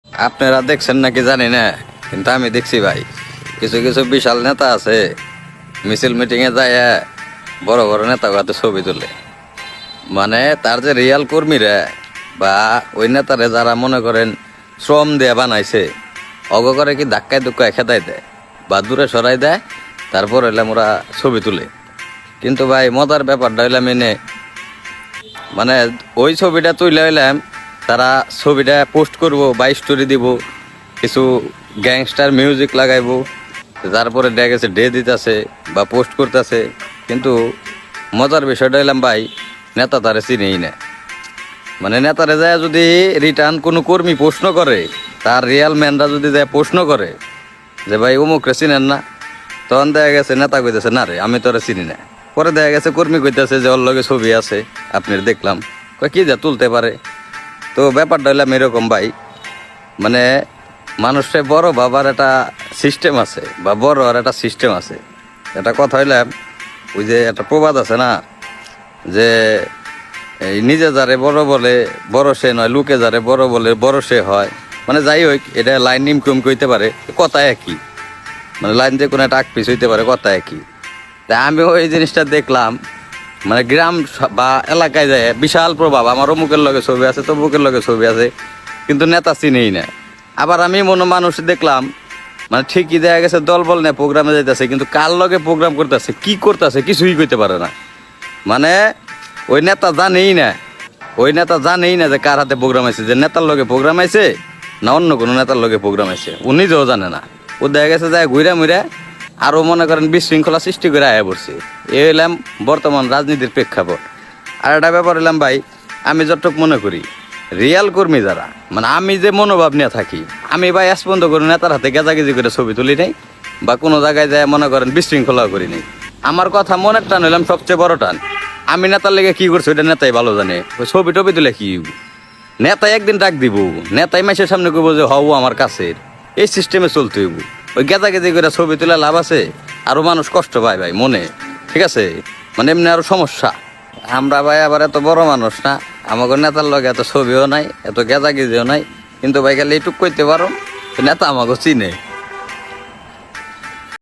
আপনারা দেখছেন নাকি জানি না, কিন্তু আমি দেখছি ভাই, কিছু কিছু বিশাল নেতা আছে মিছিল মিটিংয়ে যায় বড় বড় নেতা হাতে ছবি তোলে। মানে তার যে রিয়াল কর্মীরা বা ওই নেতারে যারা মনে করেন শ্রম দিয়ে বানাইছে, অগ করে কি ধাক্কায় ধুক্কায় খেদাই দেয় বা দূরে সরাই দেয়, তারপর হইলাম ওরা ছবি তুলে। কিন্তু ভাই মজার ব্যাপারটা হইলাম এনে, মানে ওই ছবিটা তুলে হইলাম তারা ছবিটা পোস্ট করব বা স্টোরি দিব, কিছু গ্যাংস্টার মিউজিক লাগাইবো, তারপরে দেখা গেছে ডে দিতেছে বা পোস্ট করতেছে। কিন্তু মজার বিষয়টা হইলাম ভাই, নেতা তারে চিনেই না। মানে নেতারে যায় যদি রিটার্ন কোনো কর্মী প্রশ্ন করে, তার রিয়াল ম্যানরা যদি যায় প্রশ্ন করে যে ভাই অমুকরে চিনেন না, তখন দেখা গেছে নেতা কইতেছে না রে আমি তোরা চিনি না। পরে দেখা গেছে কর্মী কইতেছে যে ওর লগে ছবি আছে আপনার দেখলাম, কয় কি যা তুলতে পারে। তো ব্যাপারটা হইলাম এরকম ভাই, মানে মানুষের বড় বাবার একটা সিস্টেম আছে বা বড় আর একটা সিস্টেম আছে। এটা কথা হইলাম ওই যে একটা প্রবাদ আছে না, যে এই নিজে যারে বড় বলে বড় সে নয়, লোকে যারে বড় বলে বড় সে হয়। মানে যাই হোক, এটা লাইন নিমকুম কইতে পারে, কথা একই, মানে লাইন যে কোনো একটা আকপিস হইতে পারে, কথা একই। তা আমিও এই জিনিসটা দেখলাম, মানে গ্রাম বা এলাকায় যায় বিশাল প্রভাব, আমার অমুকের লগে ছবি আছে তমুকের লগে ছবি আছে, কিন্তু নেতা চিনেই না। আবার আমি মনে মানুষ দেখলাম, মানে ঠিকই দেখা গেছে দল বল নিয়ে প্রোগ্রামে যাইতেছে, কিন্তু কার লগে প্রোগ্রাম করতেছে কি করতেছে কিছুই কইতে পারে না। মানে ওই নেতা জানেই না, ওই নেতা জানেই না যে কার হাতে প্রোগ্রাম আছে, যে নেতার লগে প্রোগ্রাম আছে না অন্য কোনো নেতার লগে প্রোগ্রাম আছে, ও নিজেও জানে না। ও দেখা গেছে যায় ঘুরা মুড়া আরও মনে করেন বিশৃঙ্খলা সৃষ্টি করে আয়া পড়ছে। এ হইলাম বর্তমান রাজনীতির প্রেক্ষাপট। আর একটা ব্যাপার হইলাম ভাই, আমি যতটুক মনে করি রিয়াল কর্মী যারা, মানে আমি যে মনোভাব নিয়ে থাকি, আমি ভাই স্পন্দ করি নেতার হাতে গেজাগেজি করে ছবি তুলি নাই বা কোনো জায়গায় যায় মনে করেন বিশৃঙ্খলাও করি নাই। আমার কথা মনের টান হইলাম সবচেয়ে বড় টান। আমি নেতার লেগে কি করছি ওইটা নেতাই ভালো জানে। ওই ছবি টবি তুলে কি নেতাই একদিন ডাক দিব, নেতাই মাসের সামনে কইব যে হও আমার কাছের, এই সিস্টেমে চলতে হইব। ওই গেজাগেজি করে ছবি তুলে লাভ আছে, আরো মানুষ কষ্ট পায় ভাই মনে, ঠিক আছে, মানে এমনি আরো সমস্যা। আমরা ভাই আবার এত বড় মানুষ না, আমাকে নেতার লগে এত ছবিও নাই, এত গেজাগেজিও নাই, কিন্তু ভাই খালি এইটুক কইতে পারো নেতা আমাকে চিনে।